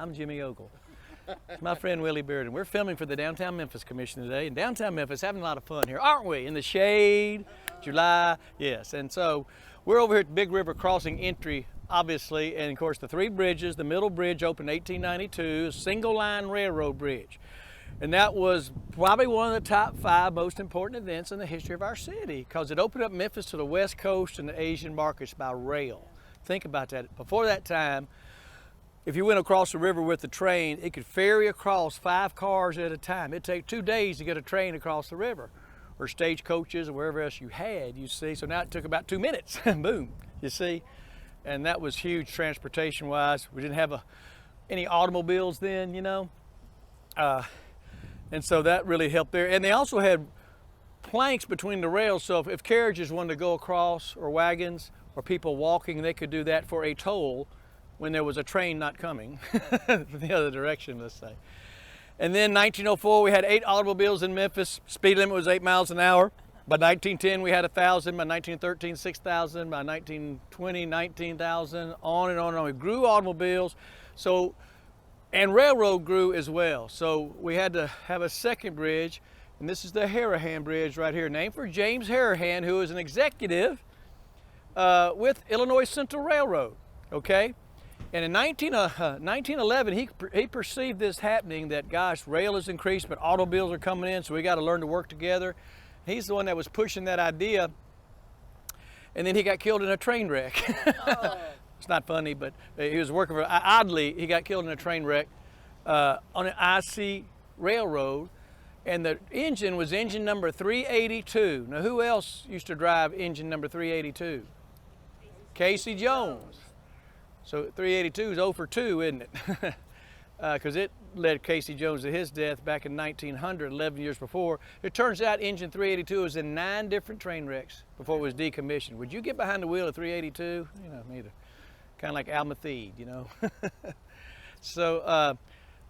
I'm Jimmy Ogle. It's my friend Willy Bearden. We're filming for the Downtown Memphis Commission today. And Downtown Memphis having a lot of fun here, aren't we? In the shade, July, yes. And so we're over here at the Big River Crossing entry, obviously. And of course the three bridges, the middle bridge opened in 1892, a single line railroad bridge. And that was probably one of the top 5 most important events in the history of our city because it opened up Memphis to the West Coast and the Asian markets by rail. Think about that. Before that time, if you went across the river with the train, it could ferry across 5 cars at a time. It'd take 2 days to get a train across the river, or stagecoaches or wherever else you had, you see. So now it took about 2 minutes, boom, you see. And that was huge transportation-wise. We didn't have any automobiles then, you know. And so that really helped there. And they also had planks between the rails, so if carriages wanted to go across, or wagons, or people walking, they could do that for a toll when there was a train not coming from the other direction, let's say. And then 1904, we had 8 automobiles in Memphis. Speed limit was 8 miles an hour. By 1910, we had 1,000. By 1913, 6,000. By 1920, 19,000. On and on and on. We grew automobiles. So, and railroad grew as well. So we had to have a second bridge, and this is the Harahan Bridge right here, named for James Harahan, who was an executive with Illinois Central Railroad, okay? And in 1911, he perceived this happening, that, gosh, rail has increased, but automobiles are coming in, so we got to learn to work together. He's the one that was pushing that idea, and then he got killed in a train wreck. Oh. It's not funny, but he was working for, oddly, he got killed in a train wreck on an icy railroad, and the engine was engine number 382. Now, who else used to drive engine number 382? Casey Jones. So 382 is 0 for 2, isn't it? Because it led Casey Jones to his death back in 1900, 11 years before. It turns out engine 382 was in 9 different train wrecks before it was decommissioned. Would you get behind the wheel of 382? You know, neither. Kind of like Almathede, you know. So,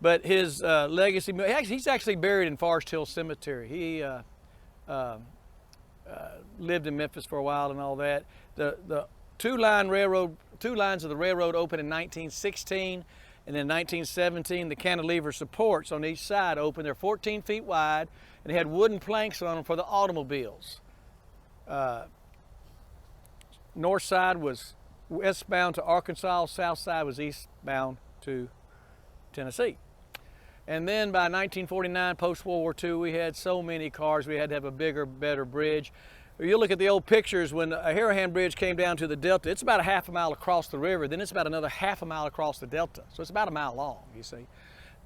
but his legacy, he's actually buried in Forest Hill Cemetery. He lived in Memphis for a while and all that. The two lines of the railroad opened in 1916, and then in 1917 the cantilever supports on each side opened. They're 14 feet wide, and they had wooden planks on them for the automobiles. North side was westbound to Arkansas, south side was eastbound to Tennessee. And then by 1949, post-World War II, we had so many cars, we had to have a bigger, better bridge. You look at the old pictures when a Harahan Bridge came down to the Delta, it's about a half a mile across the river, then it's about another half a mile across the Delta. So it's about a mile long, you see.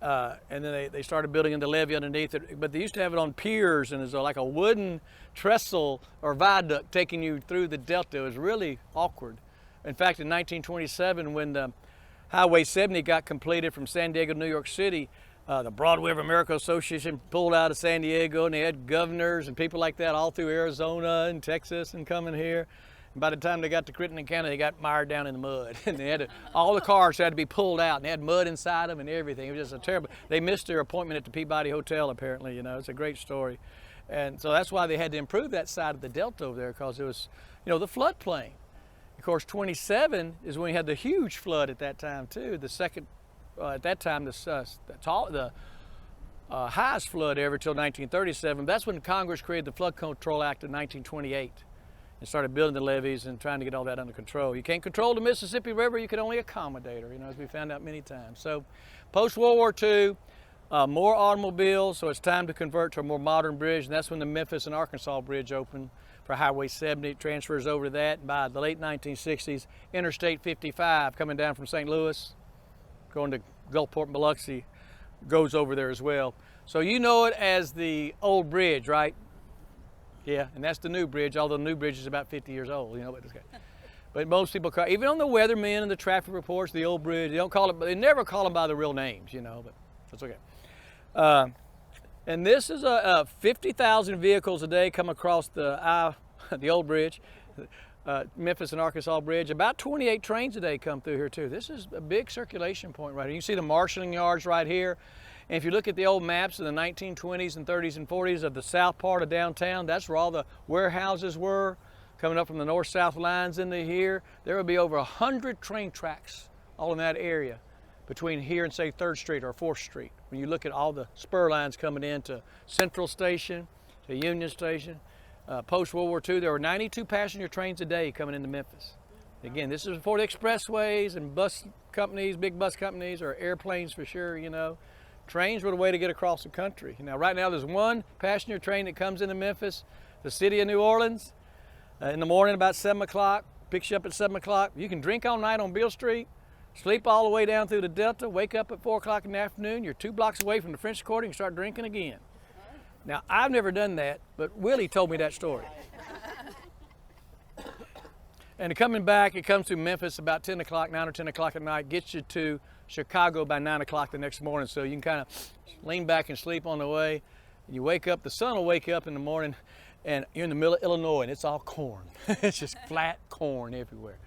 And then they started building in the levee underneath it, but they used to have it on piers, and it's like a wooden trestle or viaduct taking you through the Delta. It was really awkward. In fact, in 1927, when the Highway 70 got completed from San Diego to New York City, the Broadway of America Association pulled out of San Diego, and they had governors and people like that all through Arizona and Texas and coming here. And by the time they got to Crittenden County, they got mired down in the mud. And they had all the cars had to be pulled out, and they had mud inside them and everything. It was just a terrible, they missed their appointment at the Peabody Hotel, apparently, you know. It's a great story. And so that's why they had to improve that side of the Delta over there, because it was, you know, the floodplain. Of course, 27 is when we had the huge flood at that time too. The second, at that time, the highest flood ever till 1937. That's when Congress created the Flood Control Act of 1928 and started building the levees and trying to get all that under control. You can't control the Mississippi River, you can only accommodate her, you know, as we found out many times. So post-World War II, more automobiles, so it's time to convert to a more modern bridge, and that's when the Memphis and Arkansas Bridge opened for Highway 70. It transfers over to that. And by the late 1960s, Interstate 55 coming down from St. Louis, going to Gulfport and Biloxi, goes over there as well. So you know it as the old bridge, right? Yeah, and that's the new bridge, although the new bridge is about 50 years old, you know. But most people call, even on the weathermen and the traffic reports, the old bridge, they don't call it, they never call them by the real names, you know, but that's okay. And this is 50,000 vehicles a day come across the old bridge, Memphis and Arkansas Bridge. About 28 trains a day come through here too. This is a big circulation point right here. You can see the marshalling yards right here. And if you look at the old maps of the 1920s and 30s and 40s of the south part of downtown, that's where all the warehouses were, coming up from the north-south lines into here. There would be over 100 train tracks all in that area. between here and say 3rd Street or 4th Street. When you look at all the spur lines coming into Central Station, to Union Station, post-World War II, there were 92 passenger trains a day coming into Memphis. Again, this is before the expressways and bus companies, big bus companies, or airplanes for sure, you know. Trains were the way to get across the country. Now, right now, there's one passenger train that comes into Memphis, the city of New Orleans, in the morning about 7 o'clock, picks you up at 7 o'clock. You can drink all night on Beale Street, sleep all the way down through the Delta, wake up at 4 o'clock in the afternoon, you're 2 blocks away from the French Quarter, and start drinking again. Now, I've never done that, but Willie told me that story. And coming back, it comes through Memphis about 10 o'clock, 9 or 10 o'clock at night, gets you to Chicago by 9 o'clock the next morning. So you can kind of lean back and sleep on the way. You wake up, the sun will wake up in the morning, and you're in the middle of Illinois, and it's all corn. It's just flat corn everywhere.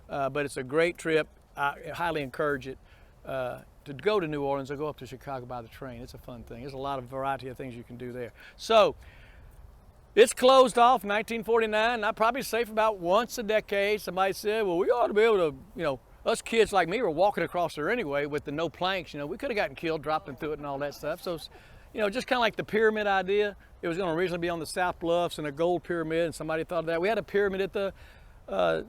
But it's a great trip. I highly encourage it to go to New Orleans or go up to Chicago by the train. It's a fun thing. There's a lot of variety of things you can do there. So it's closed off in 1949. I probably say for about once a decade, somebody said, well, we ought to be able to, you know, us kids like me were walking across there anyway with the no planks, you know, we could have gotten killed dropping through it and all that stuff. So, you know, just kind of like the pyramid idea. It was going to originally be on the South Bluffs and a gold pyramid, and somebody thought of that. We had a pyramid at the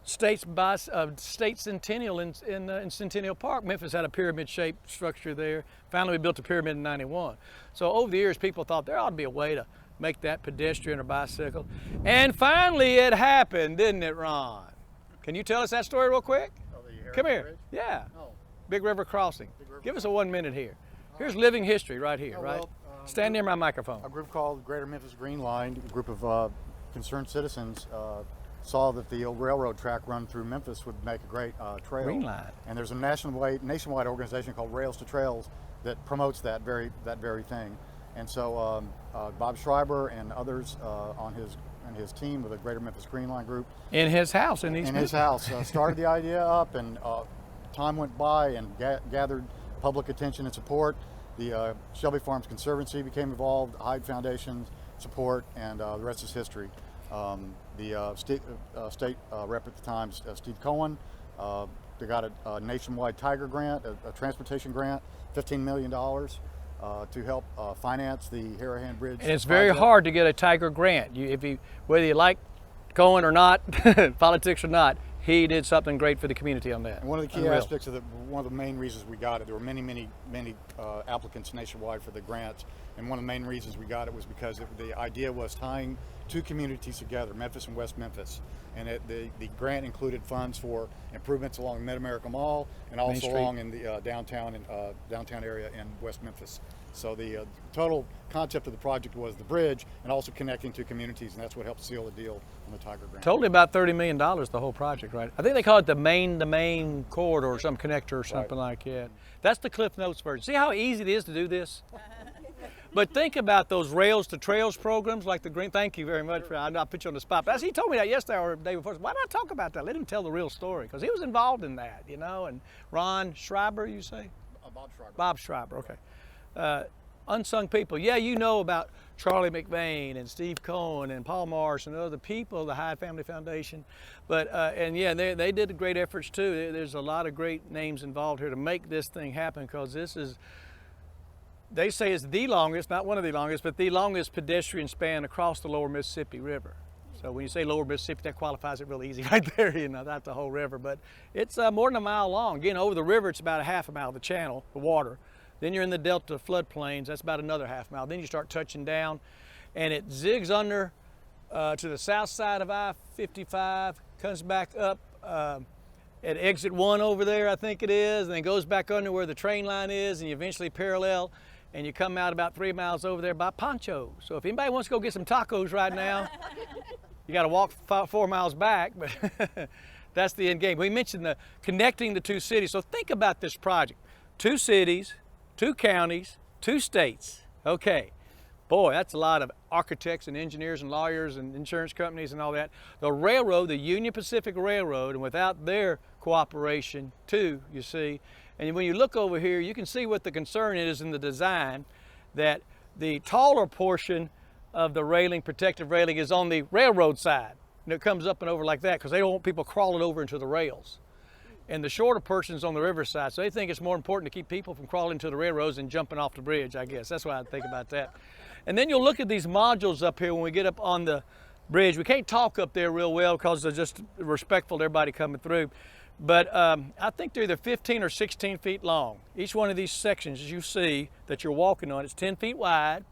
State Centennial in Centennial Park. Memphis had a pyramid-shaped structure there. Finally, we built a pyramid in '91. So over the years, people thought there ought to be a way to make that pedestrian or bicycle. And finally, it happened, didn't it, Ron? Can you tell us that story real quick? Come here. Bridge? Yeah. Oh. Big River Crossing. Give us a 1 minute here. Here's living history right here, right? Stand near my microphone. A group called Greater Memphis Green Line, a group of concerned citizens saw that the old railroad track run through Memphis would make a great trail. Green Line. And there's a nationwide organization called Rails to Trails that promotes that very thing. And so Bob Schreiber and others on his team with the Greater Memphis Green Line group. In his house, in his house, started the idea up, and time went by and gathered public attention and support. The Shelby Farms Conservancy became involved, Hyde Foundation support, and the rest is history. The state rep at the time, Steve Cohen, they got a nationwide Tiger grant, a transportation grant, $15 million. To help finance the Harahan Bridge. And it's very hard to get a Tiger grant. Whether you like Cohen or not, politics or not, he did something great for the community on that. And one of the key aspects of one of the main reasons we got it, there were many applicants nationwide for the grants, and one of the main reasons we got it was because the idea was tying two communities together, Memphis and West Memphis. And the grant included funds for improvements along Mid-America Mall and also along in the downtown area in West Memphis. So the total concept of the project was the bridge and also connecting two communities, and that's what helped seal the deal on the Tiger grant. Totally about $30 million, the whole project, right? I think they call it the main corridor or some connector or something like that. That's the Cliff Notes version. See how easy it is to do this? But think about those Rails to Trails programs like the Green. Thank you very much. I'll put you on the spot. But as he told me that yesterday or the day before, why not talk about that? Let him tell the real story, because he was involved in that, you know. And Ron Schreiber, you say? Bob Schreiber. Bob Schreiber, okay. Unsung people. Yeah, you know about Charlie McVeigh and Steve Cohen and Paul Marsh and other people, the Hyde Family Foundation. But, and yeah, they did great efforts too. There's a lot of great names involved here to make this thing happen, because this is, they say it's the longest, not one of the longest, but the longest pedestrian span across the lower Mississippi River. So when you say lower Mississippi, that qualifies it really easy right there, you know, not the whole river. But it's more than a mile long. Again, over the river, it's about a half a mile, the channel, the water. Then you're in the Delta floodplains, that's about another half mile. Then you start touching down, and it zigs under to the south side of I-55, comes back up at exit 1 over there, I think it is, and then goes back under where the train line is, and you eventually parallel, and you come out about 3 miles over there by Poncho. So if anybody wants to go get some tacos right now, you got to walk 4 miles back, but that's the end game. We mentioned connecting the two cities, so think about this project. 2 cities, 2 counties, 2 states. Okay, boy, that's a lot of architects and engineers and lawyers and insurance companies and all that. The railroad, the Union Pacific Railroad, and without their cooperation too, you see. And when you look over here, you can see what the concern is in the design, that the taller portion of the railing, protective railing, is on the railroad side. And it comes up and over like that because they don't want people crawling over into the rails. and the shorter person's on the riverside. So they think it's more important to keep people from crawling to the railroads and jumping off the bridge, I guess. That's why I think about that. And then you'll look at these modules up here when we get up on the bridge. We can't talk up there real well because they're just respectful to everybody coming through. But I think they're either 15 or 16 feet long. Each one of these sections, as you see, that you're walking on, is 10 feet wide.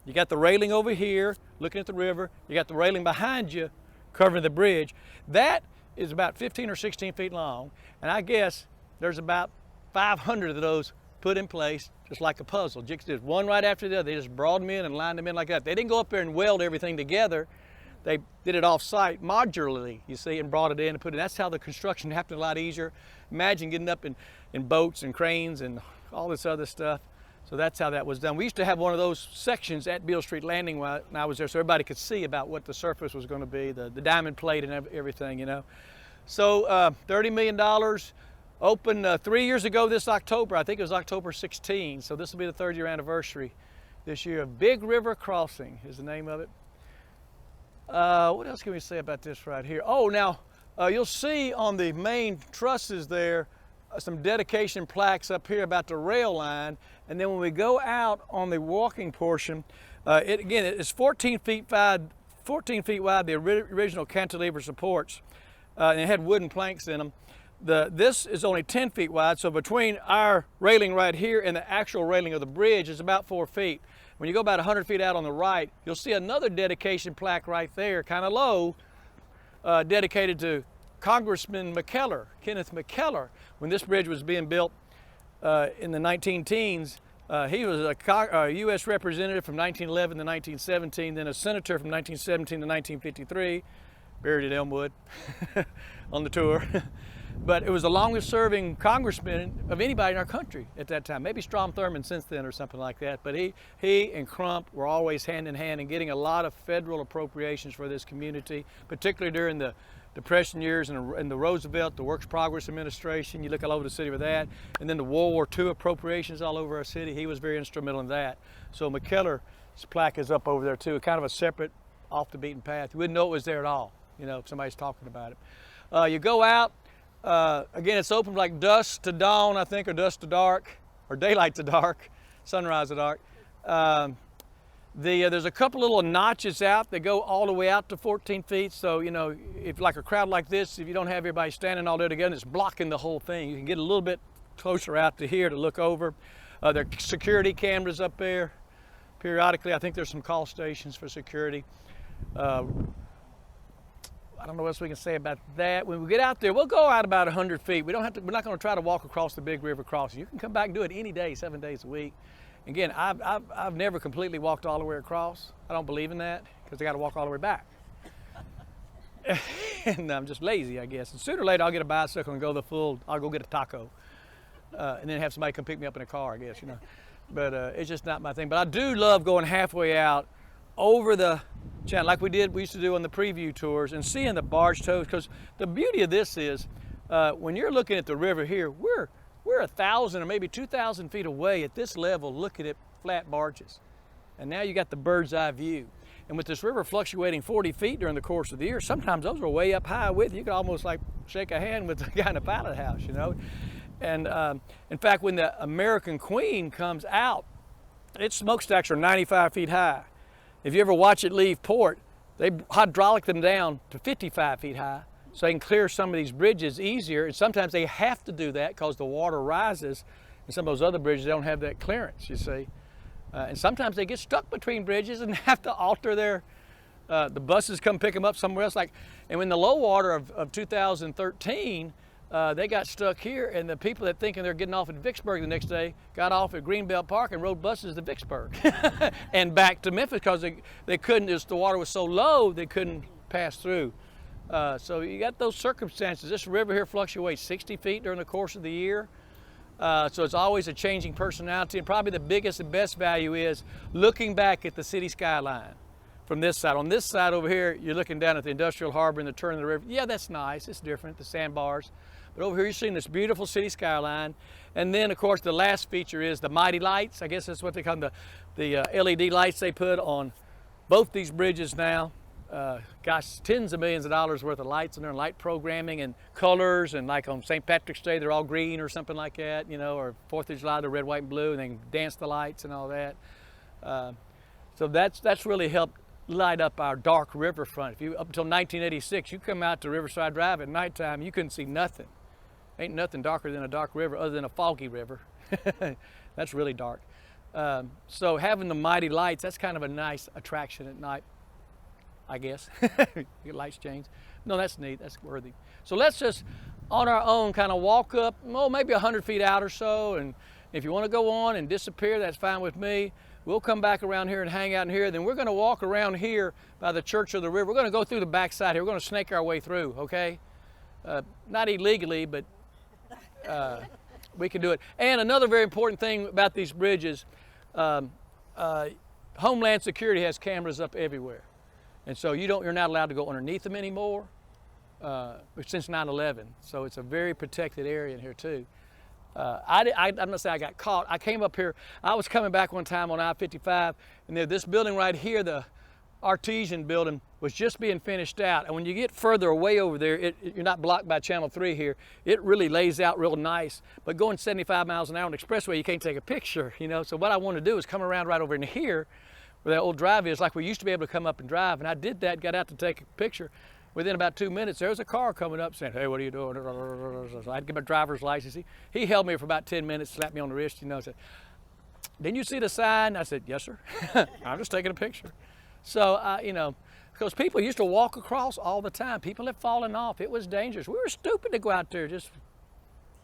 You got the railing over here, looking at the river. You got the railing behind you, covering the bridge. That is about 15 or 16 feet long. And I guess there's about 500 of those put in place, just like a puzzle. Just one right after the other. They just brought them in and lined them in like that. They didn't go up there and weld everything together. They did it off-site modularly, you see, and brought it in and put it in. That's how the construction happened a lot easier. Imagine getting up in boats and cranes and all this other stuff. So that's how that was done. We used to have one of those sections at Beale Street Landing when I was there, so everybody could see about what the surface was going to be, the diamond plate and everything, you know. So $30 million, opened 3 years ago this October. I think it was October 16, so this will be the 3rd year anniversary this year. Big River Crossing is the name of it. What else can we say about this right here? Oh, now you'll see on the main trusses there some dedication plaques up here about the rail line, and then when we go out on the walking portion, again it's 14 feet wide. The original cantilever supports, and it had wooden planks in them. This is only 10 feet wide, so between our railing right here and the actual railing of the bridge is about 4 feet. When you go about 100 feet out on the right, you'll see another dedication plaque right there, kind of low, dedicated to Congressman McKellar, Kenneth McKellar. When this bridge was being built in the 19-teens, he was a U.S. representative from 1911 to 1917, then a senator from 1917 to 1953, buried at Elmwood on the tour. But it was the longest serving congressman of anybody in our country at that time. Maybe Strom Thurmond since then or something like that. But he and Crump were always hand in hand in getting a lot of federal appropriations for this community, particularly during the Depression years and the Roosevelt, the Works Progress Administration. You look all over the city with that. And then the World War II appropriations all over our city. He was very instrumental in that. So McKellar's plaque is up over there too, kind of a separate, off the beaten path. You wouldn't know it was there at all, you know, if somebody's talking about it. You go out, again, it's open like dusk to dawn, I think, or dusk to dark, or daylight to dark, sunrise to dark. There's a couple little notches out that go all the way out to 14 feet. So, you know, if like a crowd like this, if you don't have everybody standing all there together, it's blocking the whole thing. You can get a little bit closer out to here to look over. There are security cameras up there periodically. I think there's some call stations for security. I don't know what else we can say about that. When we get out there, we'll go out about 100 feet. We're not going to try to walk across the Big River crossing. You can come back and do it any day, 7 days a week. Again, I've never completely walked all the way across. I don't believe in that because I got to walk all the way back. And I'm just lazy, I guess. And sooner or later, I'll get a bicycle and go the full. I'll go get a taco, and then have somebody come pick me up in a car, I guess, you know. But it's just not my thing. But I do love going halfway out over the channel, like we used to do on the preview tours, and seeing the barge tows. Because the beauty of this is, when you're looking at the river here, we're 1,000 or maybe 2,000 feet away at this level looking at flat barges. And now you got the bird's eye view. And with this river fluctuating 40 feet during the course of the year, sometimes those are way up high with you. You could almost like shake a hand with the guy in the pilot house, you know. And in fact, when the American Queen comes out, its smokestacks are 95 feet high. If you ever watch it leave port, they hydraulic them down to 55 feet high. So they can clear some of these bridges easier, and sometimes they have to do that because the water rises, and some of those other bridges don't have that clearance, you see. And sometimes they get stuck between bridges and have to alter their, the buses come pick them up somewhere else. And in the low water of 2013, they got stuck here, and the people that thinking they're getting off at Vicksburg the next day got off at Greenbelt Park and rode buses to Vicksburg and back to Memphis because they couldn't, the water was so low they couldn't pass through. So you got those circumstances. This river here fluctuates 60 feet during the course of the year. So it's always a changing personality. And probably the biggest and best value is looking back at the city skyline from this side. On this side over here, you're looking down at the industrial harbor and the turn of the river. Yeah, that's nice. It's different, the sandbars. But over here, you're seeing this beautiful city skyline. And then, of course, the last feature is the mighty lights. I guess that's what they call them, the LED lights they put on both these bridges now. gosh, tens of millions of dollars worth of lights in there, and light programming and colors, and like on St. Patrick's Day, they're all green or something like that, you know, or 4th of July, they're red, white, and blue, and then dance the lights and all that. So that's really helped light up our dark riverfront. If you, up until 1986, you come out to Riverside Drive at nighttime, you couldn't see nothing. Ain't nothing darker than a dark river other than a foggy river. That's really dark. So having the mighty lights, that's kind of a nice attraction at night, I guess. Your lights change. No, that's neat, that's worthy. So let's just, on our own, kind of walk up, maybe 100 feet out or so, and if you want to go on and disappear, that's fine with me. We'll come back around here and hang out in here. Then we're going to walk around here by the Church of the River. We're going to go through the backside here. We're going to snake our way through, okay? Not illegally, but we can do it. And another very important thing about these bridges, Homeland Security has cameras up everywhere. And so you're not allowed to go underneath them anymore since 9/11. So it's a very protected area in here too. I'm not saying I got caught. I came up here, I was coming back one time on I-55, and this building right here, the Artesian building, was just being finished out. And when you get further away over there, you're not blocked by Channel 3 here. It really lays out real nice. But going 75 miles an hour on the expressway, you can't take a picture, you know. So what I want to do is come around right over in here where that old drive is, like we used to be able to come up and drive. And I did that, got out to take a picture. Within about 2 minutes, there was a car coming up saying, "Hey, what are you doing?" So I had to get my driver's license. He held me for about 10 minutes, slapped me on the wrist, you know, said, "Didn't you see the sign?" I said, "Yes, sir." I'm just taking a picture. So, you know, because people used to walk across all the time. People have fallen off. It was dangerous. We were stupid to go out there. Just,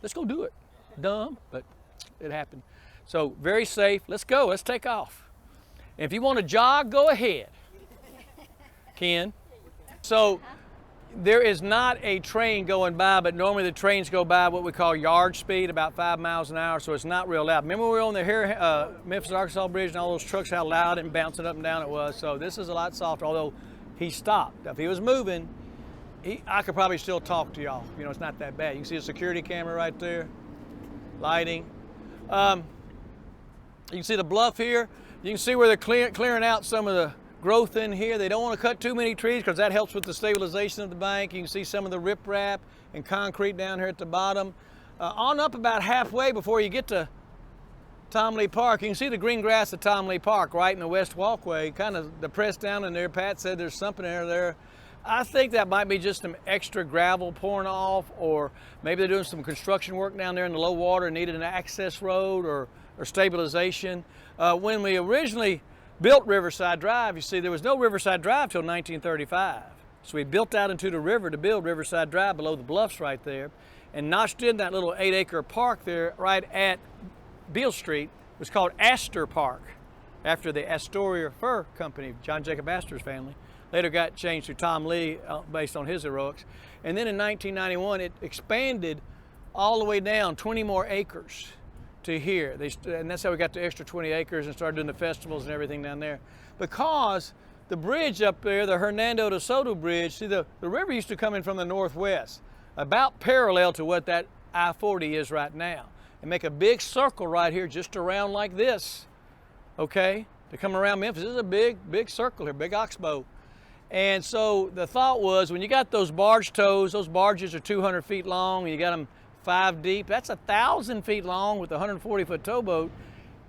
let's go do it. Dumb, but it happened. So very safe. Let's go. Let's take off. And if you want to jog, go ahead, Ken. So there is not a train going by, but normally the trains go by what we call yard speed, about 5 miles an hour, so it's not real loud. Remember we were on the Memphis, Arkansas Bridge and all those trucks, how loud and bouncing up and down it was? So this is a lot softer, although he stopped. If he was moving, I could probably still talk to y'all. You know, it's not that bad. You can see a security camera right there, lighting. You can see the bluff here. You can see where they're clearing out some of the growth in here. They don't want to cut too many trees because that helps with the stabilization of the bank. You can see some of the riprap and concrete down here at the bottom. On up about halfway before you get to Tom Lee Park, you can see the green grass of Tom Lee Park right in the west walkway, kind of depressed down in there. Pat said there's something there. I think that might be just some extra gravel pouring off, or maybe they're doing some construction work down there in the low water and needed an access road or stabilization. When we originally built Riverside Drive, you see there was no Riverside Drive till 1935. So we built out into the river to build Riverside Drive below the bluffs right there, and notched in that little 8-acre park there right at Beale Street. It was called Aster Park, after the Astoria Fur Company, John Jacob Astor's family. Later got changed to Tom Lee based on his heroics. And then in 1991, it expanded all the way down 20 more acres to here. And that's how we got the extra 20 acres and started doing the festivals and everything down there. Because the bridge up there, the Hernando Desoto bridge, see the river used to come in from the northwest, about parallel to what that I-40 is right now, and make a big circle right here just around like this, okay? To come around Memphis. This is a big circle here, big oxbow. And so the thought was, when you got those barge tows, those barges are 200 feet long, and you got them 5 deep, that's 1,000 feet long with a 140-foot towboat,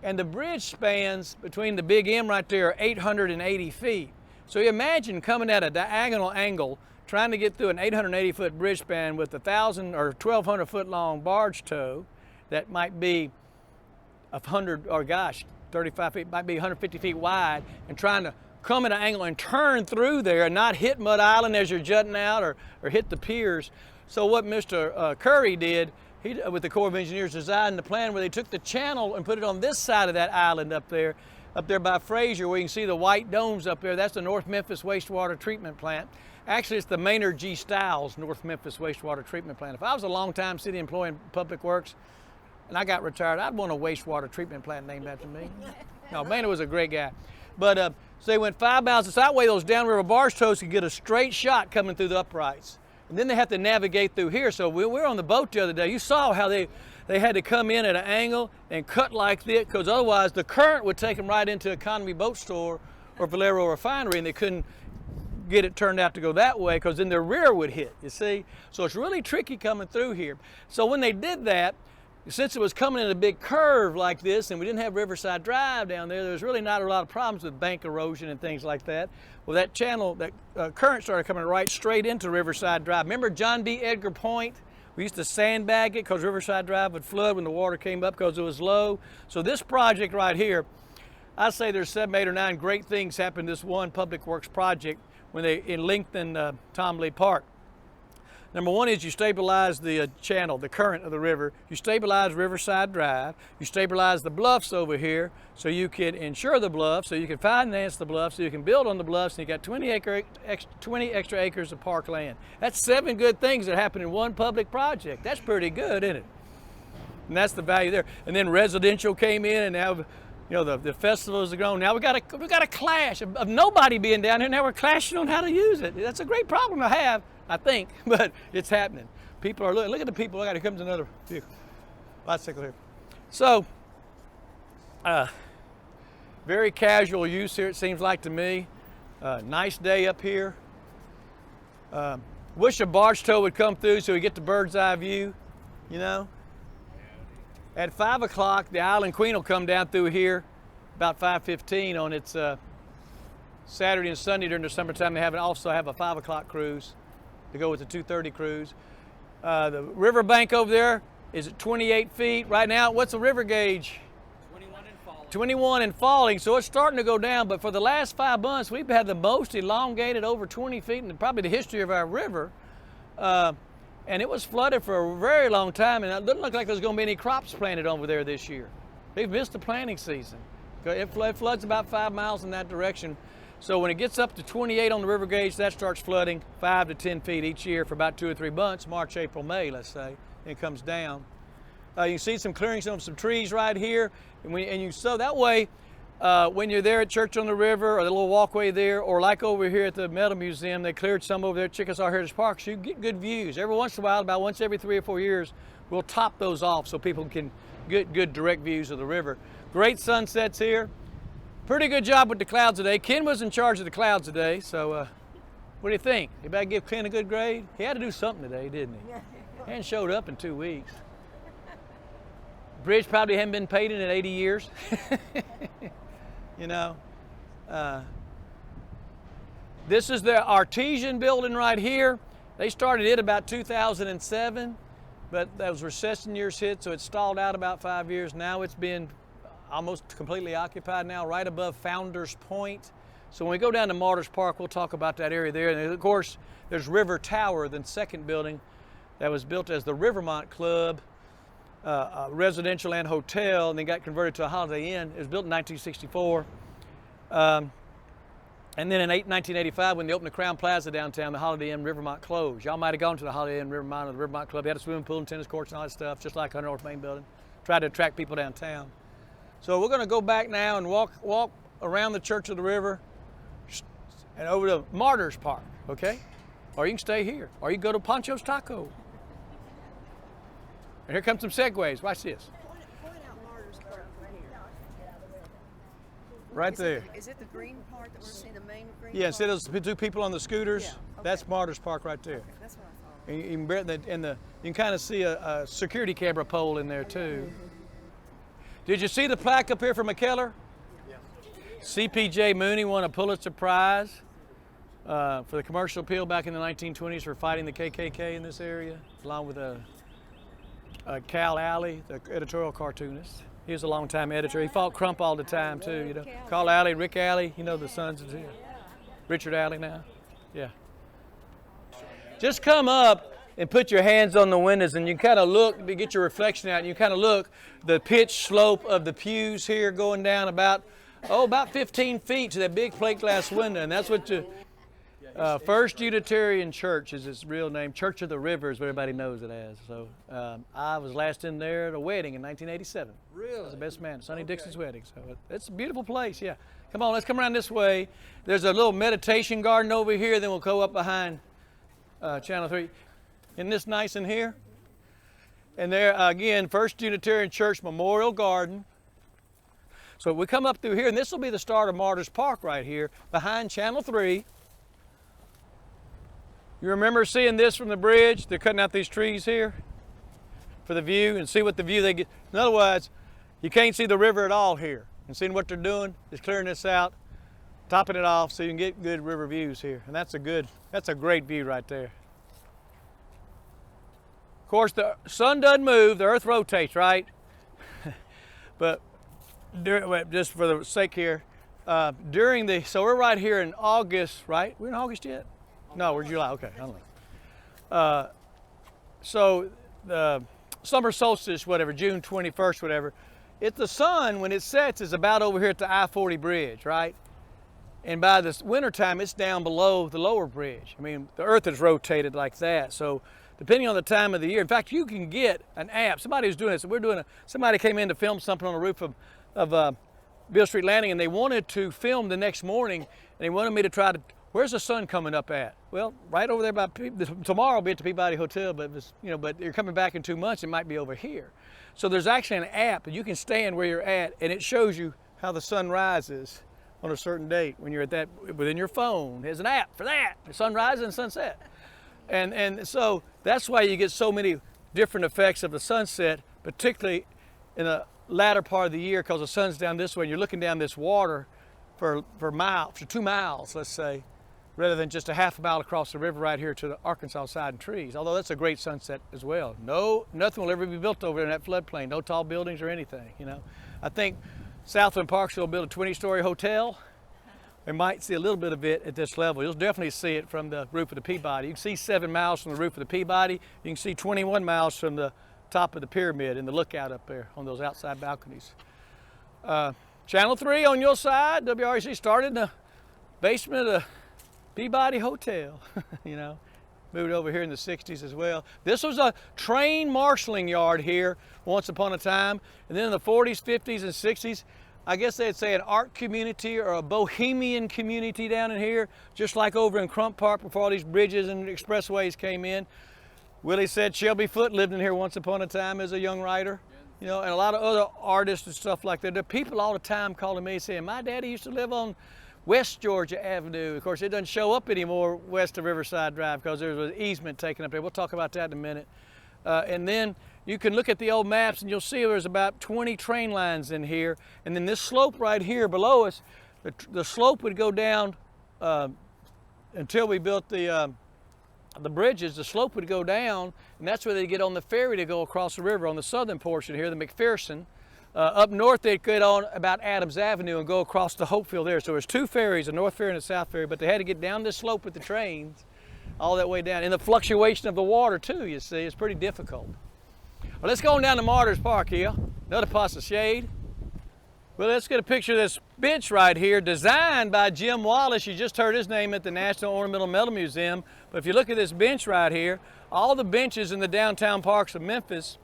and the bridge spans between the big M right there 880 feet. So you imagine coming at a diagonal angle, trying to get through an 880-foot bridge span with 1,000 or 1,200-foot long barge tow that might be 100, or gosh, 35 feet, might be 150 feet wide, and trying to come at an angle and turn through there and not hit Mud Island as you're jutting out or hit the piers. So what Mr. Curry did, he, with the Corps of Engineers, designed the plan where they took the channel and put it on this side of that island up there by Fraser, where you can see the white domes up there. That's the North Memphis Wastewater Treatment Plant. Actually, it's the Maynard G. Stiles North Memphis Wastewater Treatment Plant. If I was a long-time city employee in Public Works and I got retired, I'd want a wastewater treatment plant named after me. No, Maynard was a great guy. But so they went 5 miles. That way those downriver barge tows could get a straight shot coming through the uprights. And then they have to navigate through here. So we were on the boat the other day. You saw how they had to come in at an angle and cut like this, because otherwise the current would take them right into Economy Boat Store or Valero Refinery, and they couldn't get it turned out to go that way, because then the rear would hit, you see? So it's really tricky coming through here. So when they did that, since it was coming in a big curve like this, and we didn't have Riverside Drive down there, there was really not a lot of problems with bank erosion and things like that. Well, that channel, that current started coming right straight into Riverside Drive. Remember John B. Edgar Point? We used to sandbag it because Riverside Drive would flood when the water came up because it was low. So this project right here, I say there's 7, 8, or 9 great things happened in this one public works project when they lengthened Tom Lee Park. Number one is you stabilize the channel, the current of the river. You stabilize Riverside Drive. You stabilize the bluffs over here so you can insure the bluffs, so you can finance the bluffs, so you can build on the bluffs, and you got 20 extra acres of park land. That's 7 good things that happen in one public project. That's pretty good, isn't it? And that's the value there. And then residential came in, and now, the festivals are grown. Now we got a clash of nobody being down here. Now we're clashing on how to use it. That's a great problem to have, I think, but it's happening. People are look at the people. Here comes another vehicle, bicycle here. So, very casual use here, it seems like to me. Nice day up here. Wish a barge tow would come through so we get the bird's eye view, At 5 o'clock, the Island Queen will come down through here about 5:15 on its Saturday and Sunday during the summertime. They also have a 5 o'clock cruise to go with the 2:30 cruise. The riverbank over there is at 28 feet. Right now, what's the river gauge? 21 and falling. 21 and falling, so it's starting to go down, but for the last 5 months, we've had the most elongated over 20 feet in probably the history of our river. And it was flooded for a very long time, and it doesn't look like there's going to be any crops planted over there this year. They've missed the planting season. It floods about 5 miles in that direction. So when it gets up to 28 on the river gauge, that starts flooding 5 to 10 feet each year for about 2 or 3 months, March, April, May, let's say, and it comes down. You can see some clearings on some trees right here, so that way, when you're there at Church on the River, or the little walkway there, or like over here at the Metal Museum, they cleared some over there at Chickasaw Heritage Park, so you get good views. Every once in a while, about once every 3 or 4 years, we'll top those off so people can get good direct views of the river. Great sunsets here. Pretty good job with the clouds today. Ken was in charge of the clouds today, so what do you think? Anybody give Ken a good grade? He had to do something today, didn't he? He hadn't showed up in 2 weeks. Bridge probably hadn't been painted in 80 years. This is the Artesian building right here. They started it about 2007, but those recession years hit, so it stalled out about 5 years. Now it's been almost completely occupied now, right above Founders Point. So when we go down to Martyrs Park, we'll talk about that area there. And of course, there's River Tower, the second building that was built as the Rivermont Club, residential and hotel, and then got converted to a Holiday Inn. It was built in 1964. And then in 1985, when they opened the Crown Plaza downtown, the Holiday Inn Rivermont closed. Y'all might have gone to the Holiday Inn Rivermont or the Rivermont Club. They had a swimming pool and tennis courts and all that stuff, just like our North Main building. Tried to attract people downtown. So we're going to go back now and walk around the Church of the River and over to Martyrs Park, okay? Or you can stay here, or you can go to Pancho's Taco. And here comes some segues. Watch this. Point out Martyrs Park right here. Right there. Is it the green part that we're seeing, the main green Yeah, part? see those 2 people on the scooters? Yeah, okay. That's Martyrs Park right there. Okay, that's what I thought. And you can kind of see a security camera pole in there too. Did you see the plaque up here for McKellar? Yes. CPJ Mooney won a Pulitzer Prize for the commercial appeal back in the 1920s for fighting the KKK in this area, along with Cal Alley, the editorial cartoonist. He was a longtime editor. He fought Crump all the time too, Carl Alley, Rick Alley, the sons of Richard Alley now. Yeah. Just come up and put your hands on the windows, and you kind of look, to get your reflection out, and you kind of look the pitch slope of the pews here going down about 15 feet to that big plate glass window, and that's what First Unitarian Church is its real name. Church of the River is what everybody knows it as. So I was last in there at a wedding in 1987. Really? I was the best man, Sonny Dixon's wedding. So it's a beautiful place, yeah. Come on, let's come around this way. There's a little meditation garden over here, then we'll go up behind Channel 3. Isn't this nice in here? And there, again, First Unitarian Church Memorial Garden. So we come up through here, and this will be the start of Martyrs Park right here, behind Channel 3. You remember seeing this from the bridge? They're cutting out these trees here for the view, and see what the view they get. In other words, you can't see the river at all here. And seeing what they're doing is clearing this out, topping it off so you can get good river views here. And that's a great view right there. Of course, the sun doesn't move, the earth rotates, right? But just for the sake here, so we're right here in August, right? We're in August yet? No, we're July, okay. I don't know. So the summer solstice, whatever, June 21st, whatever, the sun, when it sets, is about over here at the I-40 bridge, right? And by the winter time, it's down below the lower bridge. I mean, the earth is rotated like that. So depending on the time of the year, in fact, you can get an app. Somebody was doing this. Somebody came in to film something on the roof of Beale Street Landing, and they wanted to film the next morning, and they wanted me to try to, where's the sun coming up at? Well, right over there by, tomorrow will be at the Peabody Hotel, but but you're coming back in 2 months, it might be over here. So there's actually an app that you can stand where you're at, and it shows you how the sun rises on a certain date when you're at that, within your phone. There's an app for that, sunrise and sunset. And so that's why you get so many different effects of the sunset, particularly in the latter part of the year, because the sun's down this way and you're looking down this water for 2 miles, let's say, rather than just a half a mile across the river right here to the Arkansas side and trees. Although that's a great sunset as well. Nothing will ever be built over in that floodplain, no tall buildings or anything, I think Southland Park will build a 20-story hotel. We might see a little bit of it at this level. You'll definitely see it from the roof of the Peabody. You can see 7 miles from the roof of the Peabody. You can see 21 miles from the top of the pyramid and the lookout up there on those outside balconies. Channel 3 on your side, WREC started in the basement of the Peabody Hotel, Moved over here in the 60s as well. This was a train marshaling yard here once upon a time. And then in the 40s, 50s, and 60s, I guess they'd say an art community or a bohemian community down in here, just like over in Crump Park before all these bridges and expressways came in. Willie said Shelby Foote lived in here once upon a time as a young writer, and a lot of other artists and stuff like that. There are people all the time calling me saying, my daddy used to live on West Georgia Avenue. Of course, it doesn't show up anymore west of Riverside Drive because there's an easement taken up there. We'll talk about that in a minute. And then you can look at the old maps and you'll see there's about 20 train lines in here. And then this slope right here below us, the slope would go down until we built the bridges. The slope would go down, and that's where they get on the ferry to go across the river on the southern portion here, the McPherson. Up north, they'd get on about Adams Avenue and go across to Hopeville there. So there's 2 ferries, a north ferry and a south ferry, but they had to get down this slope with the trains all that way down. And the fluctuation of the water too, you see, is pretty difficult. Well, let's go on down to Martyrs Park here. Another post of shade. Well, let's get a picture of this bench right here, designed by Jim Wallace. You just heard his name at the National Ornamental Metal Museum. But if you look at this bench right here, all the benches in the downtown parks of Memphis,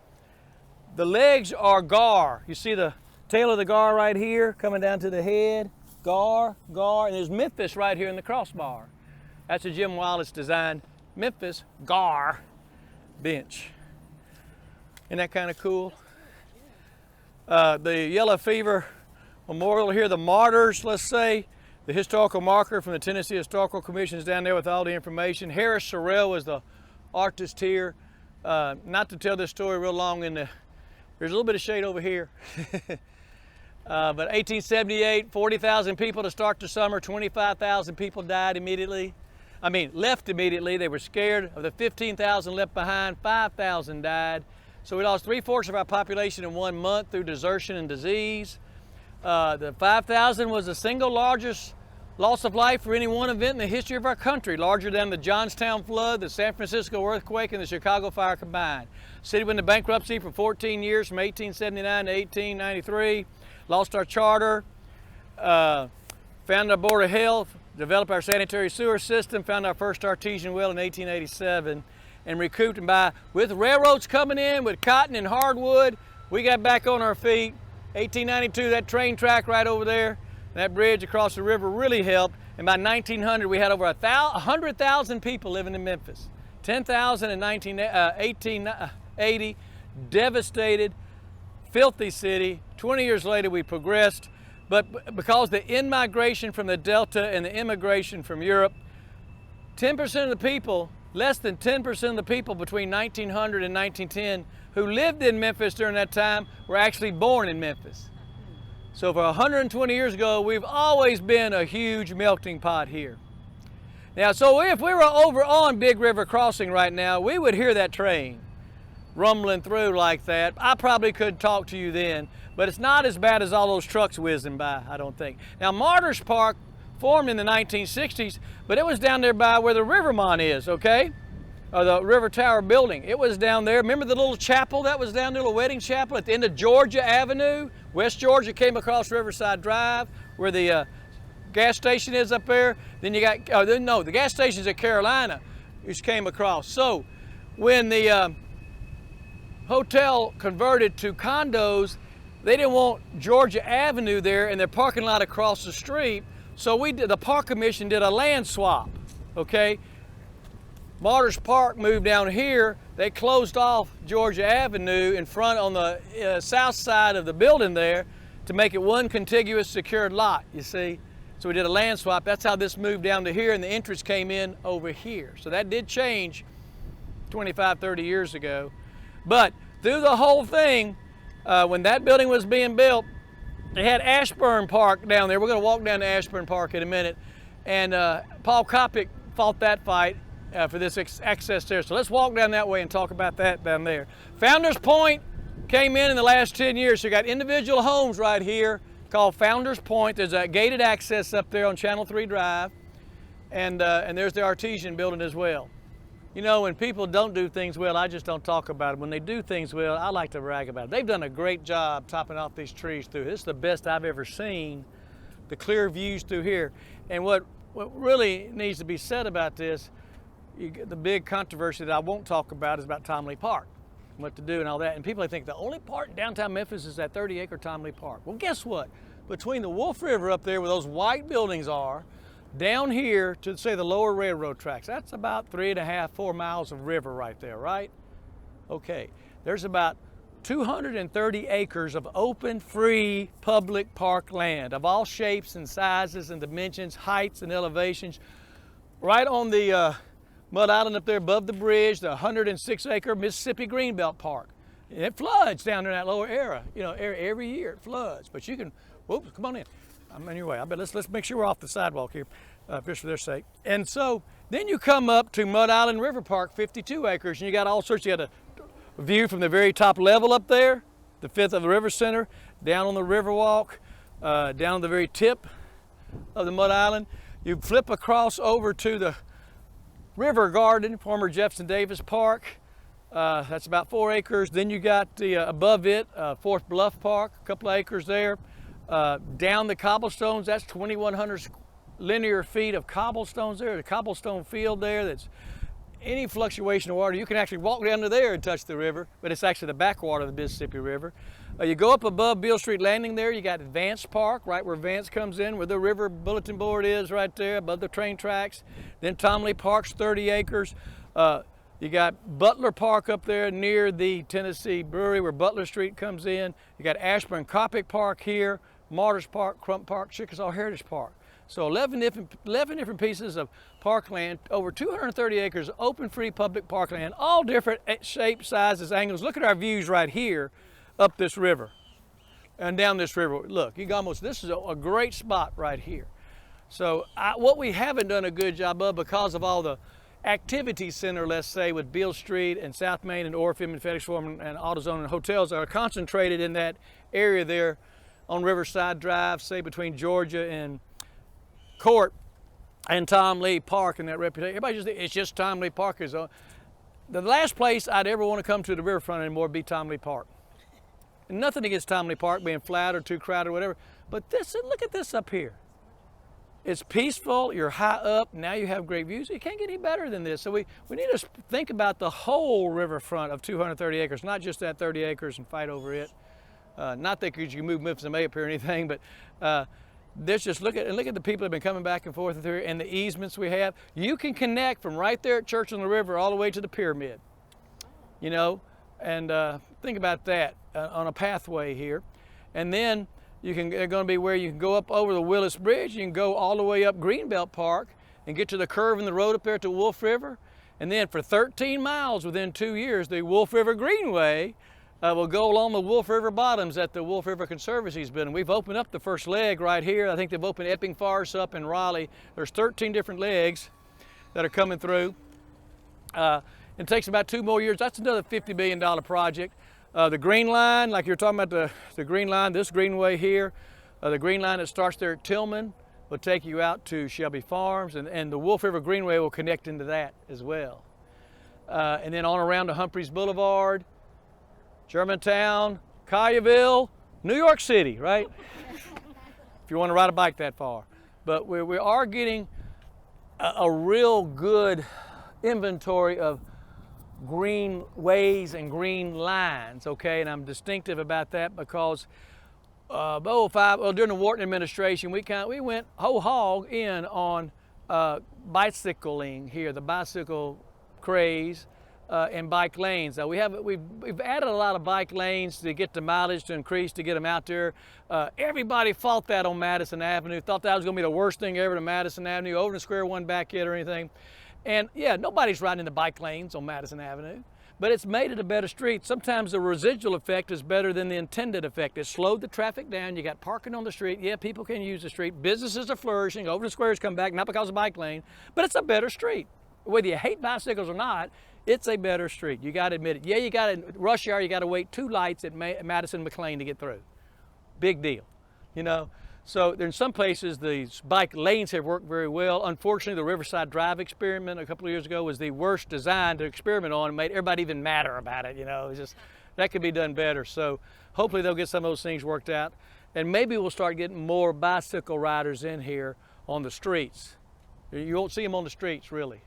the legs are gar. You see the tail of the gar right here coming down to the head. Gar, and there's Memphis right here in the crossbar. That's a Jim Wallace designed Memphis gar bench. Isn't that kind of cool? The Yellow Fever Memorial here, the Martyrs, let's say, the historical marker from the Tennessee Historical Commission is down there with all the information. Harris Sorrell was the artist here. Not to tell this story real long, there's a little bit of shade over here. But 1878, 40,000 people to start the summer, 25,000 people died immediately. Left immediately. They were scared. Of the 15,000 left behind, 5,000 died. So we lost 3/4 of our population in 1 month through desertion and disease. The 5,000 was the single largest loss of life for any one event in the history of our country, larger than the Johnstown flood, the San Francisco earthquake, and the Chicago fire combined. City went into bankruptcy for 14 years, from 1879 to 1893. Lost our charter, found our Board of Health, developed our sanitary sewer system, found our first artesian well in 1887, and recouped. And with railroads coming in with cotton and hardwood, we got back on our feet. 1892, that train track right over there, that bridge across the river really helped. And by 1900, we had over 100,000 people living in Memphis. 10,000 in 1880, devastated, filthy city. 20 years later, we progressed. But because the in-migration from the Delta and the immigration from Europe, 10% of the people less than 10% of the people between 1900 and 1910 who lived in Memphis during that time were actually born in Memphis. So for 120 years ago, we've always been a huge melting pot here. Now, so if we were over on Big River Crossing right now, we would hear that train rumbling through like that. I probably could talk to you then, but it's not as bad as all those trucks whizzing by, I don't think. Now, Martyrs Park formed in the 1960s, but it was down there by where the Rivermont is, okay? Or the River Tower building. It was down there. Remember the little chapel that was down there, the wedding chapel at the end of Georgia Avenue? West Georgia came across Riverside Drive where the gas station is up there. Then you got, the gas station's at Carolina, which came across. So when the hotel converted to condos, they didn't want Georgia Avenue there and their parking lot across the street. So the Park Commission did a land swap, okay? Martyrs Park moved down here. They closed off Georgia Avenue in front on the south side of the building there to make it one contiguous secured lot, you see? So we did a land swap. That's how this moved down to here, and the entrance came in over here. So that did change 25, 30 years ago. But through the whole thing, when that building was being built, they had Ashburn Park down there. We're going to walk down to Ashburn Park in a minute. And Paul Coppock fought that fight for this access there. So let's walk down that way and talk about that down there. Founders Point came in the last 10 years. So you got individual homes right here called Founders Point. There's a gated access up there on Channel 3 Drive. And there's the Artesian building as well. You know, when people don't do things well, I just don't talk about it. When they do things well, I like to brag about it. They've done a great job topping off these trees through. This is the best I've ever seen, the clear views through here. And what really needs to be said about this, the big controversy that I won't talk about is about Tom Lee Park, what to do and all that. And people think the only part in downtown Memphis is that 30-acre Tom Lee Park. Well, guess what? Between the Wolf River up there where those white buildings are, down here to, say, the lower railroad tracks, that's about 3.5, 4 miles of river right there, right? Okay, there's about 230 acres of open, free, public park land of all shapes and sizes and dimensions, heights and elevations. Right on the Mud Island up there above the bridge, the 106-acre Mississippi Greenbelt Park. It floods down there in that lower area. You know, every year it floods, but you can, whoops, come on in. I'm in your way. I bet let's make sure we're off the sidewalk here, just for their sake. And so then you come up to Mud Island River Park, 52 acres, and you got all sorts. You got a view from the very top level up there, the fifth of the river center, down on the Riverwalk, down on the very tip of the Mud Island. You flip across over to the River Garden, former Jefferson Davis Park. That's about 4 acres. Then you got the above it, Fourth Bluff Park, a couple of acres there. Down the cobblestones, that's 2,100 linear feet of cobblestones there. The cobblestone field there, that's any fluctuation of water. You can actually walk down to there and touch the river, but it's actually the backwater of the Mississippi River. You go up above Beale Street Landing there, you got Vance Park, right where Vance comes in, where the river bulletin board is right there above the train tracks. Then Tom Lee Park's 30 acres. You got Butler Park up there near the Tennessee Brewery where Butler Street comes in. You got Ashburn-Coppock Park here, Martyrs Park, Crump Park, Chickasaw Heritage Park. So 11 different pieces of parkland, over 230 acres, open, free, public parkland, all different shapes, sizes, angles. Look at our views right here up this river and down this river. Look, you can almost, this is a great spot right here. So what we haven't done a good job of because of all the activity center, let's say, with Beale Street and South Main and Orpheum and FedEx Forum and AutoZone and hotels are concentrated in that area there on Riverside Drive, say between Georgia and Court and Tom Lee Park and that reputation. Everybody just, it's just Tom Lee Park is the last place I'd ever want to come to the riverfront anymore would be Tom Lee Park. And nothing against Tom Lee Park being flat or too crowded or whatever, but this, look at this up here. It's peaceful, you're high up, now you have great views. You can't get any better than this. So we need to think about the whole riverfront of 230 acres, not just that 30 acres and fight over it. Not that you can move Memphis and May up here or anything, but there's just look at the people that have been coming back and forth through and the easements we have. You can connect from right there at Church on the River all the way to the pyramid, you know, and think about that on a pathway here. And then they're going to be where you can go up over the Willis Bridge. You can go all the way up Greenbelt Park and get to the curve in the road up there to Wolf River. And then for 13 miles within 2 years, the Wolf River Greenway will go along the Wolf River bottoms that the Wolf River Conservancy's been. We've opened up the first leg right here. I think they've opened Epping Forest up in Raleigh. There's 13 different legs that are coming through. It takes about 2 more years. That's another $50 billion project. The Green Line, like you're talking about the Green Line, this greenway here, the Green Line that starts there at Tillman will take you out to Shelby Farms, and the Wolf River Greenway will connect into that as well. And then on around to Humphreys Boulevard, Germantown, Collierville, New York City, right? If you want to ride a bike that far. But we are getting a real good inventory of green ways and green lines, okay? And I'm distinctive about that because during the Wharton administration, we went whole hog in on bicycling here, the bicycle craze, and bike lanes. We've added a lot of bike lanes to get the mileage to increase, to get them out there. Everybody fought that on Madison Avenue, thought that was gonna be the worst thing ever to Madison Avenue, over the square one back yet or anything. And yeah, nobody's riding in the bike lanes on Madison Avenue, but it's made it a better street. Sometimes the residual effect is better than the intended effect. It slowed the traffic down. You got parking on the street. Yeah, people can use the street. Businesses are flourishing. Over the squares come back, not because of bike lane, but it's a better street. Whether you hate bicycles or not, it's a better street. You got to admit it. Yeah, you got to, rush hour, you got to wait 2 lights at Madison McLean to get through. Big deal, you know? So in some places, these bike lanes have worked very well. Unfortunately, the Riverside Drive experiment a couple of years ago was the worst design to experiment on and made everybody even madder about it, you know? It's just, that could be done better. So hopefully they'll get some of those things worked out. And maybe we'll start getting more bicycle riders in here on the streets. You won't see them on the streets, really.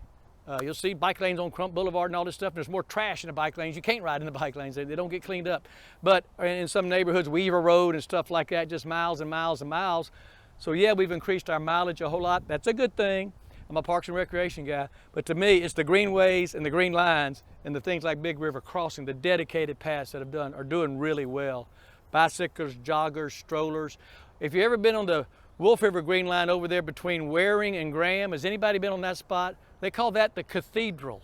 You'll see bike lanes on Crump Boulevard and all this stuff. There's more trash in the bike lanes. You can't ride in the bike lanes. They don't get cleaned up. But in some neighborhoods, Weaver Road and stuff like that, just miles and miles and miles. So yeah, we've increased our mileage a whole lot. That's a good thing. I'm a Parks and Recreation guy. But to me, it's the greenways and the green lines and the things like Big River Crossing, the dedicated paths that are doing really well. Bicycles, joggers, strollers. If you've ever been on the Wolf River Green Line over there between Waring and Graham, has anybody been on that spot? They call that the cathedral,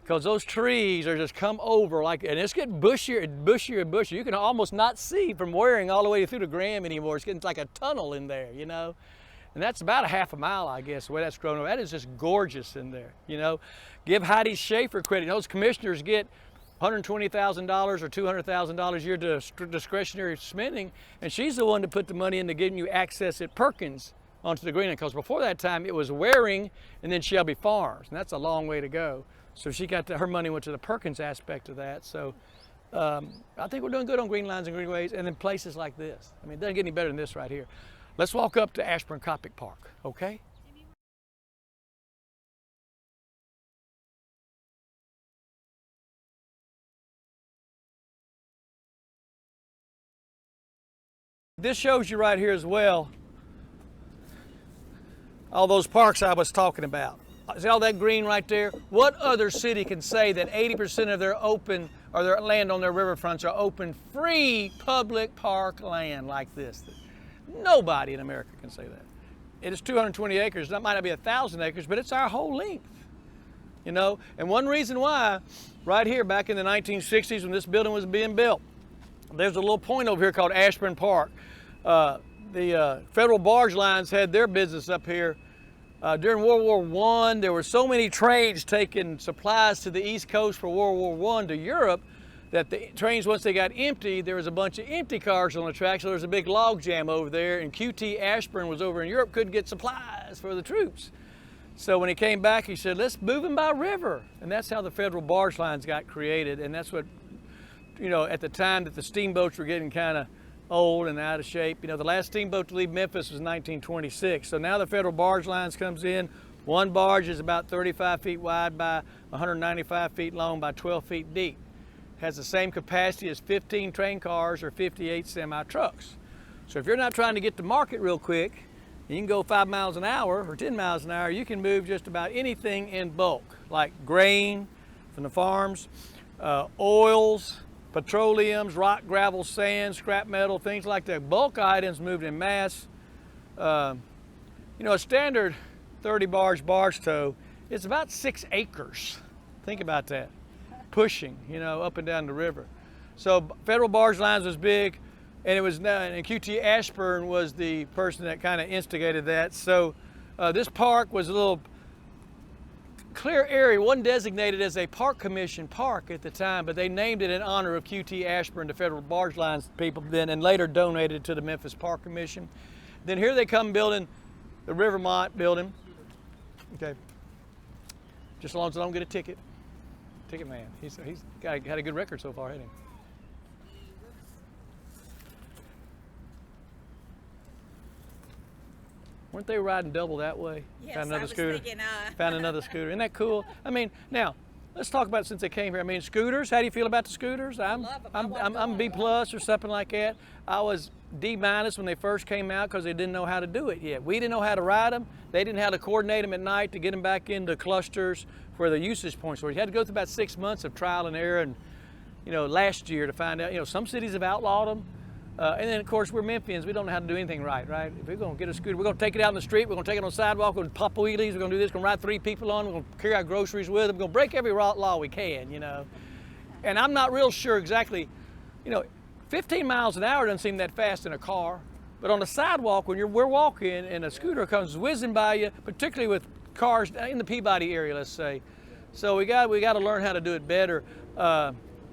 because those trees are just come over like, and it's getting bushier and bushier and bushier. You can almost not see from Waring all the way through to Graham anymore. It's getting like a tunnel in there, you know? And that's about a half a mile, I guess, the way that's grown over. That is just gorgeous in there, you know? Give Heidi Schaefer credit. Those commissioners get $120,000 or $200,000 a year to discretionary spending, and she's the one to put the money into getting you access at Perkins onto the Greenland, because before that time it was Waring and then Shelby Farms, and that's a long way to go. So she got her money went to the Perkins aspect of that. So I think we're doing good on green lines and greenways, and then places like this. I mean, it doesn't get any better than this right here. Let's walk up to Ashburn-Coppock Park, okay? This shows you right here as well all those parks I was talking about. See all that green right there? What other city can say that 80% of their open, or their land on their riverfronts are open, free public park land like this? Nobody in America can say that. It is 220 acres. That might not be 1,000 acres, but it's our whole length. You know, and one reason why, right here back in the 1960s when this building was being built, there's a little point over here called Ashburn Park. The federal barge lines had their business up here. During World War I, there were so many trains taking supplies to the East Coast for World War I to Europe that the trains, once they got empty, there was a bunch of empty cars on the track, so there was a big log jam over there, and QT Ashburn was over in Europe, couldn't get supplies for the troops. So when he came back, he said, let's move them by river. And that's how the federal barge lines got created, and that's what, you know, at the time that the steamboats were getting kind of old and out of shape. You know, the last steamboat to leave Memphis was 1926. So now the federal barge lines comes in. One barge is about 35 feet wide by 195 feet long by 12 feet deep. Has the same capacity as 15 train cars or 58 semi trucks. So if you're not trying to get to market real quick, you can go 5 miles an hour or 10 miles an hour. You can move just about anything in bulk, like grain from the farms, oils, petroleums, rock, gravel, sand, scrap metal, things like that. Bulk items moved in mass. You know, a standard 30 barge tow It's about 6 acres. Think about that. Pushing, you know, up and down the river. So Federal Barge Lines was big, and it was and QT Ashburn was the person that kind of instigated that. So this park was a little clear area, wasn't designated as a park commission park at the time, but they named it in honor of QT Ashburn, the Federal Barge Lines people then, and later donated it to the Memphis Park Commission. Then here they come building the Rivermont building. Okay. Just as long as I don't get a ticket. Ticket man. He's had a good record so far, hasn't he? Weren't they riding double that way? Yes, Found another I was scooter. thinking, Found another scooter. Isn't that cool? I mean, now let's talk about since they came here. I mean, scooters. How do you feel about the scooters? I'm love 'em. I wanna go I'm on B one. plus or something like that. I was D minus when they first came out because they didn't know how to do it yet. We didn't know how to ride them. They didn't know how to coordinate them at night to get them back into clusters where the usage points were. You had to go through about 6 months of trial and error, and you know, last year to find out. You know, some cities have outlawed them. And then, of course, we're Memphians. We don't know how to do anything right? If we're going to get a scooter, we're going to take it out in the street. We're going to take it on the sidewalk. We're going to pop wheelies. We're going to do this. We're going to ride 3 people on. We're going to carry our groceries with them. We're going to break every law we can, you know. And I'm not real sure exactly, you know, 15 miles an hour doesn't seem that fast in a car. But on the sidewalk, when we're walking and a scooter comes whizzing by you, particularly with cars in the Peabody area, let's say. So we got to learn how to do it better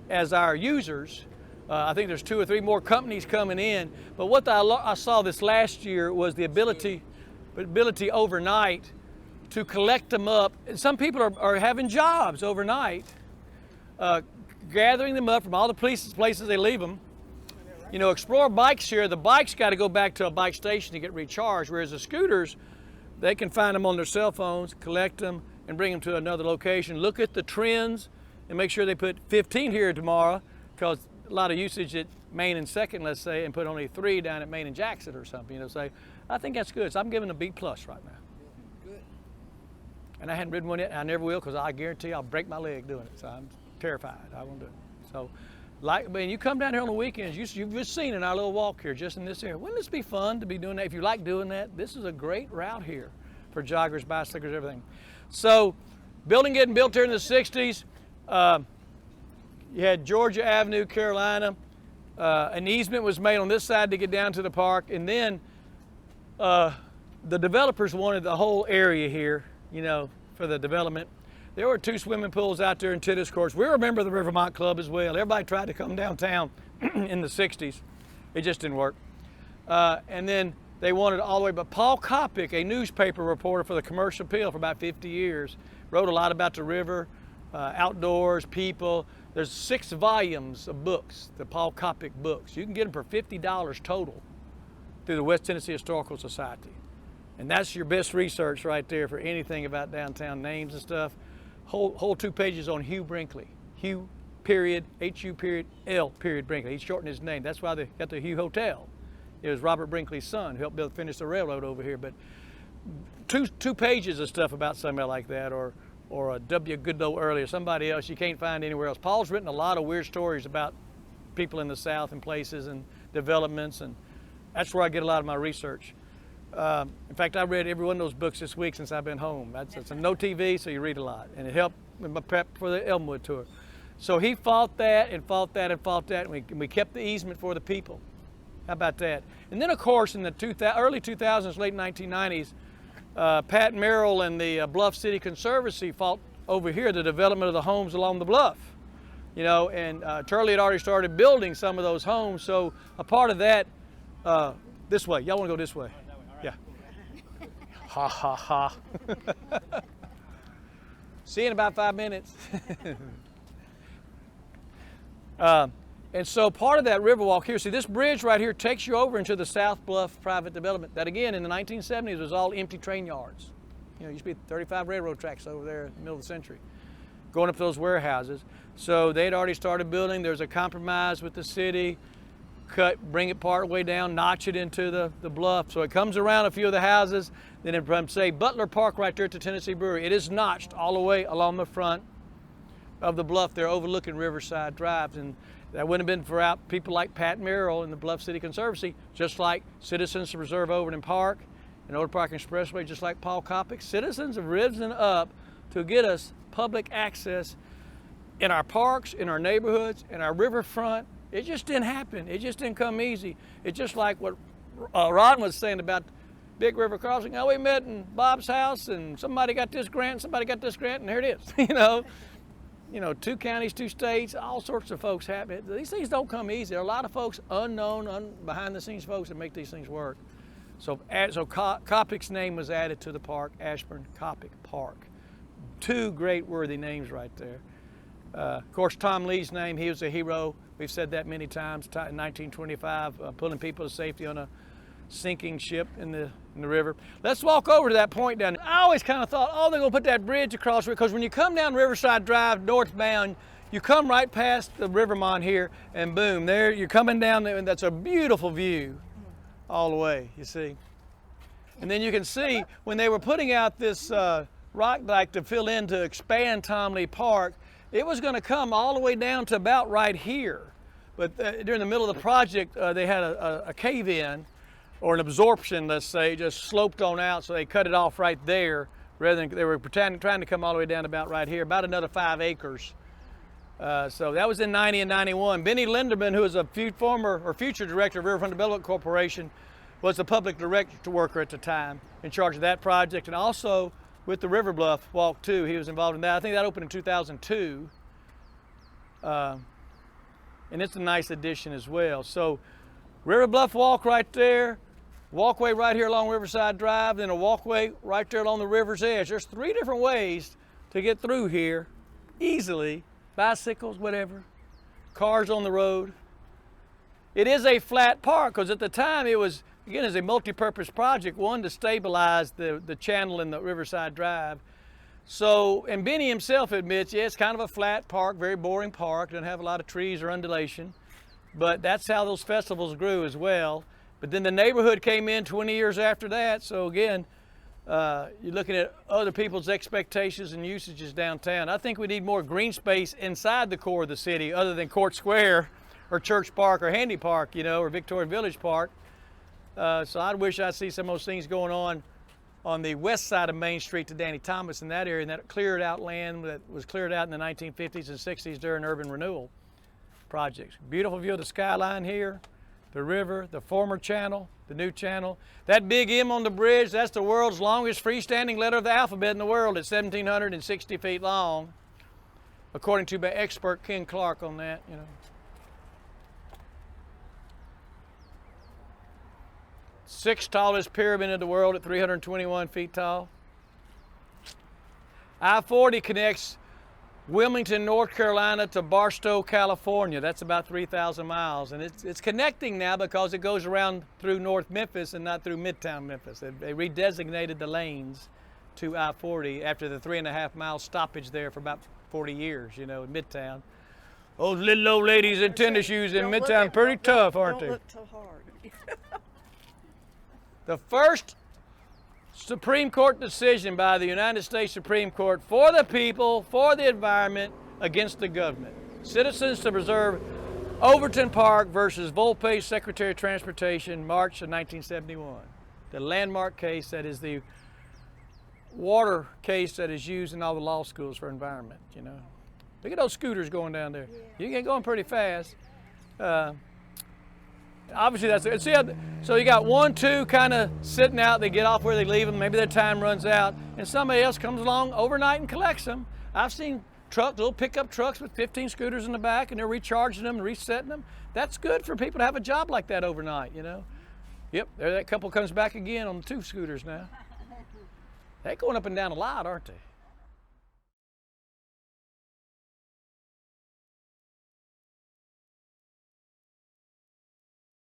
as our users. I think there's 2 or 3 more companies coming in, but what I saw this last year was the ability overnight to collect them up. And some people are having jobs overnight, gathering them up from all the places they leave them. You know, Explorer Bike Share, the bikes got to go back to a bike station to get recharged, whereas the scooters, they can find them on their cell phones, collect them, and bring them to another location. Look at the trends and make sure they put 15 here tomorrow, because a lot of usage at Main and Second, let's say, and put only 3 down at Main and Jackson or something. You know, say, I think that's good. So I'm giving a B plus right now. Good. And I hadn't ridden one yet. I never will, because I guarantee I'll break my leg doing it. So I'm terrified. I won't do it. So, when you come down here on the weekends, you've just seen in our little walk here, just in this area. Wouldn't this be fun to be doing that? If you like doing that, this is a great route here for joggers, bicyclers, everything. So, building getting built here in the 60s. You had Georgia Avenue, Carolina. An easement was made on this side to get down to the park, and then the developers wanted the whole area here, you know, for the development. There were 2 swimming pools out there and tennis courts. We remember the Rivermont Club as well. Everybody tried to come downtown in the 60s. It just didn't work. And then they wanted all the way, but Paul Coppock, a newspaper reporter for the Commercial Appeal for about 50 years, wrote a lot about the river, outdoors, people. There's 6 volumes of books, the Paul Coppock books. You can get them for $50 total through the West Tennessee Historical Society. And that's your best research right there for anything about downtown names and stuff. Whole 2 pages on Hugh Brinkley. Hugh, period, H-U, period, L, period, Brinkley. He shortened his name. That's why they got the Hugh Hotel. It was Robert Brinkley's son who helped finish the railroad over here. But two pages of stuff about somebody like that, or a W. Goodloe Early, or somebody else you can't find anywhere else. Paul's written a lot of weird stories about people in the South and places and developments, and that's where I get a lot of my research. In fact, I read every one of those books this week since I've been home. It's no TV, so you read a lot, and it helped with my prep for the Elmwood tour. So he fought that and fought that and fought that, and we kept the easement for the people. How about that? And then, of course, in the early 2000s, late 1990s, Pat Merrill and the Bluff City Conservancy fought over here the development of the homes along the bluff. You know, and Turley had already started building some of those homes, so a part of that, this way. Y'all want to go this way? Yeah. Ha, ha, ha. See you in about 5 minutes. And so part of that Riverwalk here, see this bridge right here takes you over into the South Bluff private development. That again, in the 1970s was all empty train yards. You know, it used to be 35 railroad tracks over there in the middle of the century, going up to those warehouses. So they'd already started building. There's a compromise with the city, bring it part way down, notch it into the bluff. So it comes around a few of the houses. Then from, say, Butler Park right there at the Tennessee Brewery, it is notched all the way along the front of the bluff there overlooking Riverside Drive. And that wouldn't have been for people like Pat Merrill and the Bluff City Conservancy, just like Citizens Reserve Overland Park and Old Park Expressway, just like Paul Coppock. Citizens have risen up to get us public access in our parks, in our neighborhoods, in our riverfront. It just didn't happen. It just didn't come easy. It's just like what Ron was saying about Big River Crossing. Oh, we met in Bob's house, and somebody got this grant, and here it is. You know, 2 counties, 2 states, all sorts of folks have it. These things don't come easy. There are a lot of folks, unknown, behind-the-scenes folks that make these things work. So Coppock's name was added to the park, Ashburn-Coppock Park. 2 great worthy names right there. Of course, Tom Lee's name, he was a hero. We've said that many times. In 1925, pulling people to safety on a sinking ship in the river. Let's walk over to that point down there. I always kind of thought, oh, they're going to put that bridge across, because when you come down Riverside Drive northbound, you come right past the Rivermont here, and boom, there you're coming down there, and that's a beautiful view all the way, you see. And then you can see when they were putting out this rock dike to fill in to expand Tom Lee Park, it was going to come all the way down to about right here. But during the middle of the project, they had a cave-in, or an absorption, let's say, just sloped on out, so they cut it off right there, rather than they were trying to come all the way down about right here, about another 5 acres. So that was in 90 and 91. Benny Linderman, who was a former or future director of Riverfront Development Corporation, was the public director worker at the time, in charge of that project, and also with the River Bluff Walk too. He was involved in that. I think that opened in 2002. And it's a nice addition as well. So River Bluff Walk right there, walkway right here along Riverside Drive, then a walkway right there along the river's edge. There's 3 different ways to get through here easily. Bicycles, whatever, cars on the road. It is a flat park, because at the time it was, again, as a multi-purpose project, one to stabilize the channel in the Riverside Drive. So, and Benny himself admits, yeah, it's kind of a flat park, very boring park, doesn't have a lot of trees or undulation, but that's how those festivals grew as well. But then the neighborhood came in 20 years after that, so again, you're looking at other people's expectations and usages downtown. I think we need more green space inside the core of the city, other than Court Square or Church Park or Handy Park, you know, or Victoria Village Park. So I wish I'd see some of those things going on the west side of Main Street to Danny Thomas in that area, and that cleared out land that was cleared out in the 1950s and 60s during urban renewal projects. Beautiful view of the skyline here, the river, the former channel, the new channel. That big M on the bridge, that's the world's longest freestanding letter of the alphabet in the world. It's 1,760 feet long, according to my expert Ken Clark on that, you know. Sixth tallest pyramid in the world at 321 feet tall. I-40 connects Wilmington, North Carolina to Barstow, California. That's about 3,000 miles. And it's connecting now because it goes around through North Memphis and not through Midtown Memphis. They redesignated the lanes to I-40 after the 3.5-mile stoppage there for about 40 years, you know, in Midtown. Those little old ladies in tennis shoes in Midtown, pretty tough, aren't they? Don't look so hard. The first Supreme Court decision by the United States Supreme Court for the people, for the environment, against the government. Citizens to Preserve Overton Park versus Volpe, Secretary of Transportation, March of 1971. The landmark case that is the water case that is used in all the law schools for environment, you know. Look at those scooters going down there. Yeah. You get going pretty fast. Obviously that's it. See, so you got 1, 2 kind of sitting out. They get off where they leave them. Maybe their time runs out, and somebody else comes along overnight and collects them. I've seen little pickup trucks with 15 scooters in the back, and they're recharging them and resetting them. That's good for people to have a job like that overnight, you know. Yep, there that couple comes back again on the 2 scooters now. They're going up and down a lot, aren't they?